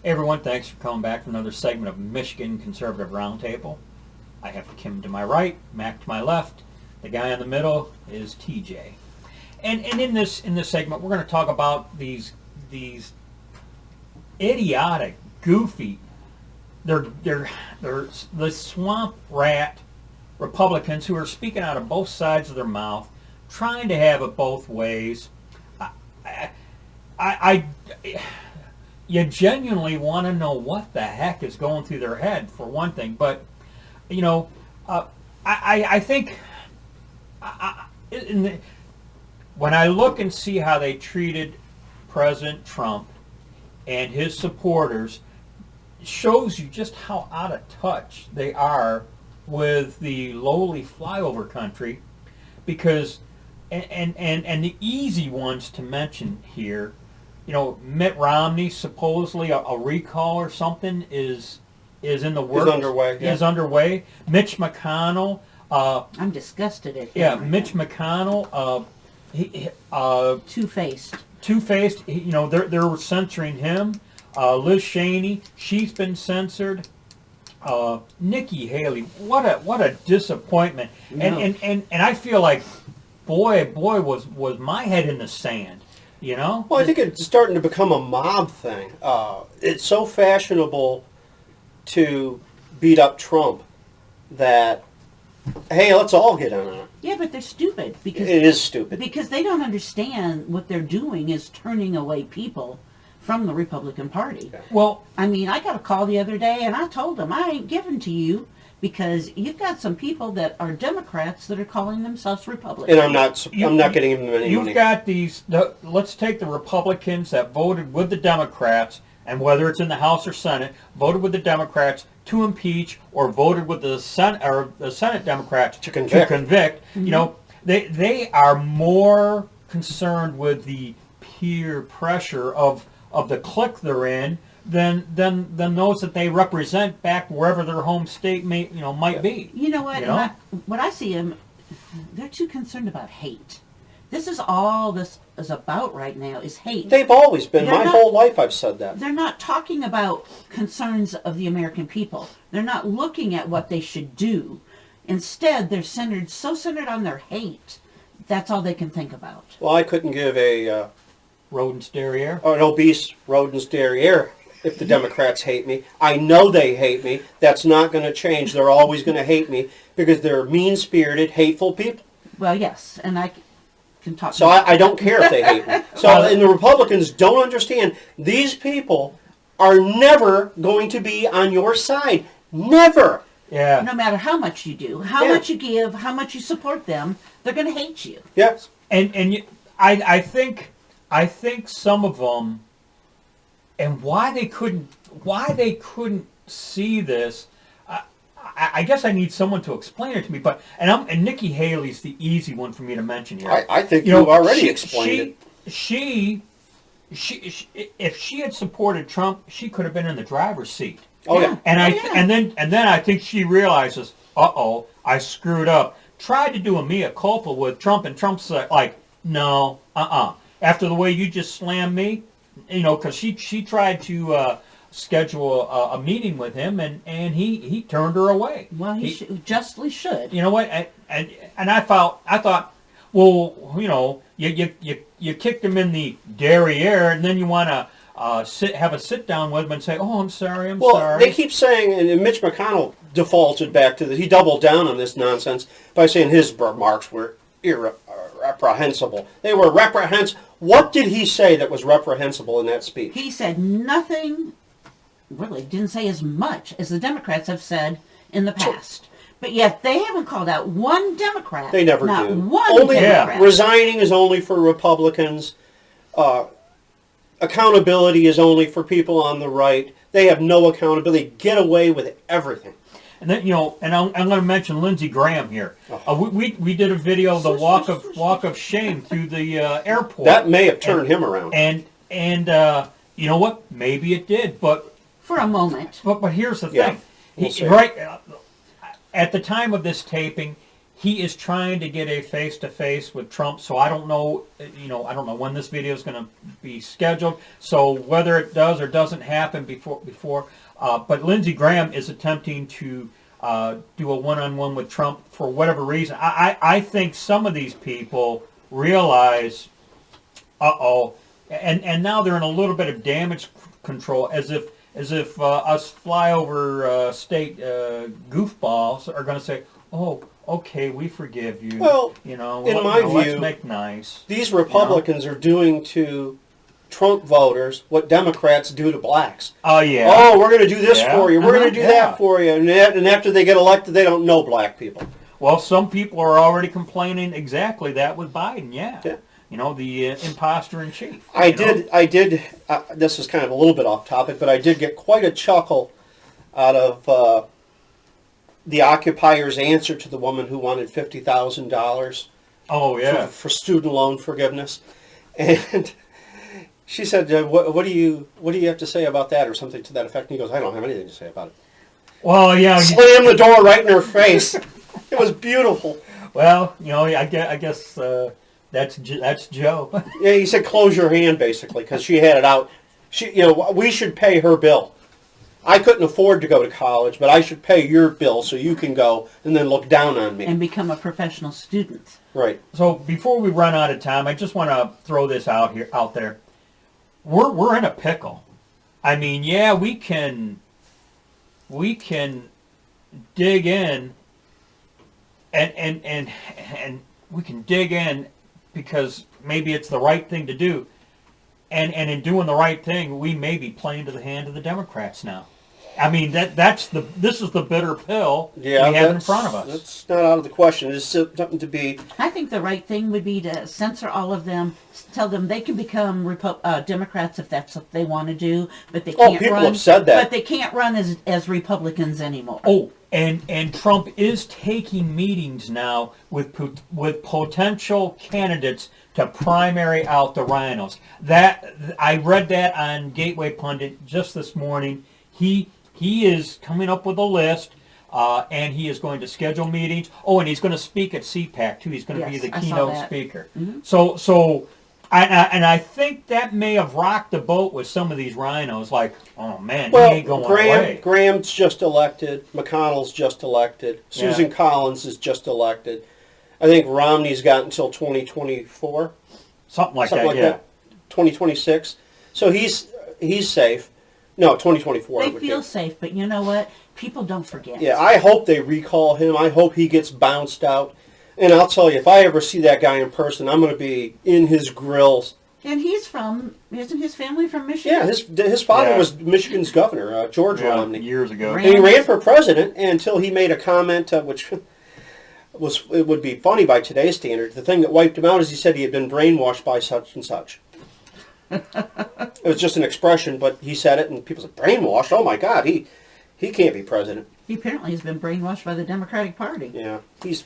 Hey everyone, thanks for coming back for another segment of Michigan Conservative Roundtable. I have Kim to my right, Mac to my left. The guy in the middle is TJ. And in this segment, we're going to talk about these idiotic, goofy, they're the swamp rat Republicans who are speaking out of both sides of their mouth, trying to have it both ways. You genuinely want to know what the heck is going through their head, for one thing. But, you know, I think when I look and see how they treated President Trump and his supporters, it shows you just how out of touch they are with the lowly flyover country. Because, and the easy ones to mention here, you know, Mitt Romney, supposedly a recall or something is in the works. Is underway. Mitch McConnell. I'm disgusted at him. Yeah, Mitch McConnell. Two-faced. Two-faced. You know, they're censoring him. Liz Cheney, she's been censored. Nikki Haley, what a disappointment. No. And I feel like, boy, was my head in the sand. You know? Well, I think it's starting to become a mob thing. It's so fashionable to beat up Trump that, hey, let's all get on it. Yeah, but they're stupid. Because it is stupid. Because they don't understand what they're doing is turning away people from the Republican Party. Yeah. Well, I mean, I got a call the other day, and I told them, I ain't giving to you because you've got some people that are Democrats that are calling themselves Republicans. And I'm not getting them any money. You've got these. Let's take the Republicans that voted with the Democrats, and whether it's in the House or Senate, voted with the Democrats to impeach, or voted with the Senate Democrats to convict. Mm-hmm. You know, they are more concerned with the peer pressure of the clique they're in than those that they represent back wherever their home state might be. You know what? You know? What I see them, they're too concerned about hate. This is all this is about right now is hate. They've always been. My whole life I've said that. They're not talking about concerns of the American people. They're not looking at what they should do. Instead, they're so centered on their hate. That's all they can think about. Well, I couldn't give a rodent's derriere. An obese rodent's derriere if the Democrats hate me. I know they hate me. That's not going to change. They're always going to hate me because they're mean-spirited, hateful people. Well, yes, and I can talk. So I don't care if they hate me. So, and the Republicans don't understand. These people are never going to be on your side. Never. Yeah. No matter how much you do, how much you give, how much you support them, they're going to hate you. Yes. I think some of them, and why they couldn't see this, I guess I need someone to explain it to me. But and Nikki Haley's the easy one for me to mention here. I think you already explained it. She, if she had supported Trump, she could have been in the driver's seat. Oh yeah. And then I think she realizes, I screwed up. Tried to do a mea culpa with Trump, and Trump's like, no, after the way you just slammed me, because she tried to schedule a meeting with him, and he turned her away. Well, he justly should. You know what? And I thought, well, you kicked him in the derriere, and then you want to have a sit down with him and say, I'm sorry, I'm sorry. Well, they keep saying, and Mitch McConnell defaulted back to this. He doubled down on this nonsense by saying his remarks were reprehensible. They were reprehensible. What did he say that was reprehensible in that speech? He said nothing, really didn't say as much as the Democrats have said in the past. But yet they haven't called out one Democrat. They never not do. One Democrat. Resigning is only for Republicans. Accountability is only for people on the right. They have no accountability. They get away with everything. And then and I'm going to mention Lindsey Graham here. We did a video of the walk of shame through the airport. That may have turned him around. And you know what? Maybe it did, but for a moment. But here's the thing. We'll Right at the time of this taping, he is trying to get a face-to-face with Trump, so I don't know, I don't know when this video is going to be scheduled, so whether it does or doesn't happen before, but Lindsey Graham is attempting to do a one-on-one with Trump for whatever reason. I think some of these people realize, and now they're in a little bit of damage control, as if us flyover state goofballs are going to say, "Oh, okay, we forgive you." Well, in my view, let's make nice. These Republicans are doing to Trump voters what Democrats do to blacks. Oh yeah. Oh, we're going to do this Yeah. for you. We're going to do that for you. And after they get elected, they don't know black people. Well, some people are already complaining exactly that with Biden. Yeah. Yeah. The imposter in chief. I did. This is kind of a little bit off topic, but I did get quite a chuckle out of the occupier's answer to the woman who wanted $50,000 Oh yeah. for student loan forgiveness, and she said, "What do you have to say about that?" or something to that effect. And he goes, "I don't have anything to say about it." Well, yeah. Slam the door right in her face. It was beautiful. Well, I guess that's Joe. Yeah, he said, "Close your hand," basically, because she had it out. We should pay her bill. I couldn't afford to go to college, but I should pay your bill so you can go and then look down on me. And become a professional student. Right. So before we run out of time, I just want to throw this out there. We're in a pickle. I mean, yeah, we can dig in and we can dig in because maybe it's the right thing to do. And in doing the right thing, we may be playing to the hand of the Democrats now. I mean, this is the bitter pill we have in front of us. That's not out of the question. It's something to be... I think the right thing would be to censor all of them, tell them they can become Democrats if that's what they want to do, but they can't people run. have said that. But they can't run as Republicans anymore. Oh, and Trump is taking meetings now with potential candidates to primary out the rhinos. That I read that on Gateway Pundit just this morning. He is coming up with a list, and he is going to schedule meetings. Oh, and he's going to speak at CPAC too. He's going to be the keynote speaker. Mm-hmm. So I think that may have rocked the boat with some of these rhinos. Like, oh man, he ain't going away. Graham's just elected. McConnell's just elected. Susan Collins is just elected. I think Romney's got until 2024. Something like that. 2026. So he's safe. No, 2024. They feel safe, but you know what? People don't forget. Yeah, I hope they recall him. I hope he gets bounced out. And I'll tell you, if I ever see that guy in person, I'm going to be in his grills. And isn't his family from Michigan? Yeah, his father was Michigan's governor, George Romney. Years ago. And he ran for president until he made a comment, which it would be funny by today's standards. The thing that wiped him out is he said he had been brainwashed by such and such. It was just an expression, but he said it, and people said, brainwashed? Oh my God, he can't be president. He apparently has been brainwashed by the Democratic Party. Yeah, he's...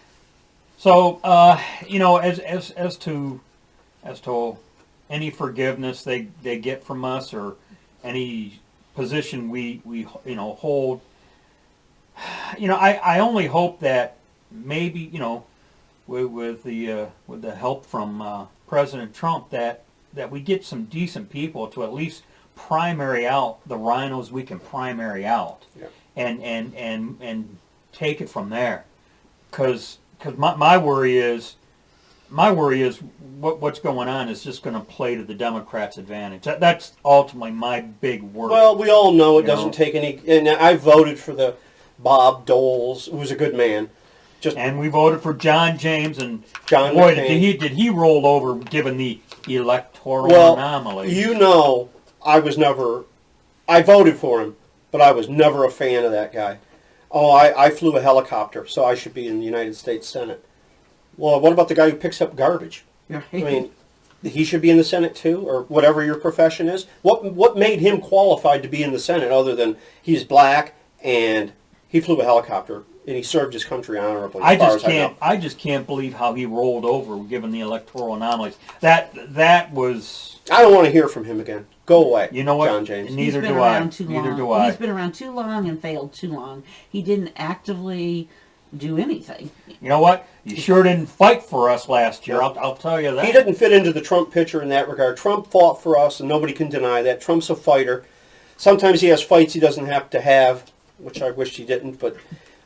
So, as to any forgiveness they get from us or any position we hold, I only hope that maybe with the help from President Trump that we get some decent people to at least primary out the rhinos we can primary out, and take it from there, because my worry is what's going on is just going to play to the Democrats' advantage. That's ultimately my big worry. Well, we all know it doesn't take any... And I voted for the Bob Doles, who was a good man. And we voted for John James, and John boy, McCain. did he roll over given the electoral anomaly. I voted for him, but I was never a fan of that guy. Oh, I flew a helicopter, so I should be in the United States Senate. Well, what about the guy who picks up garbage? Right. I mean, he should be in the Senate too, or whatever your profession is. What made him qualified to be in the Senate other than he's black and he flew a helicopter and he served his country honorably? I just can't believe how he rolled over given the electoral anomalies. That was... I don't want to hear from him again. Go away. You know what? John James. Neither do I. He's been around too long and failed too long. He didn't actively do anything. You know what? You sure didn't fight for us last year. I'll tell you that. He didn't fit into the Trump picture in that regard. Trump fought for us, and nobody can deny that. Trump's a fighter. Sometimes he has fights he doesn't have to have, which I wish he didn't. But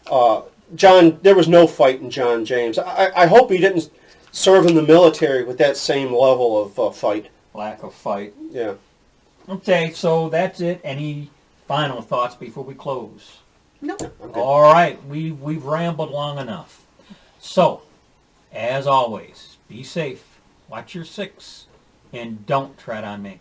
there was no fight in John James. I hope he didn't serve in the military with that same level of fight. Lack of fight. Yeah. Okay, so that's it. Any final thoughts before we close? No. All right, we've rambled long enough. So, as always, be safe, watch your six, and don't tread on me.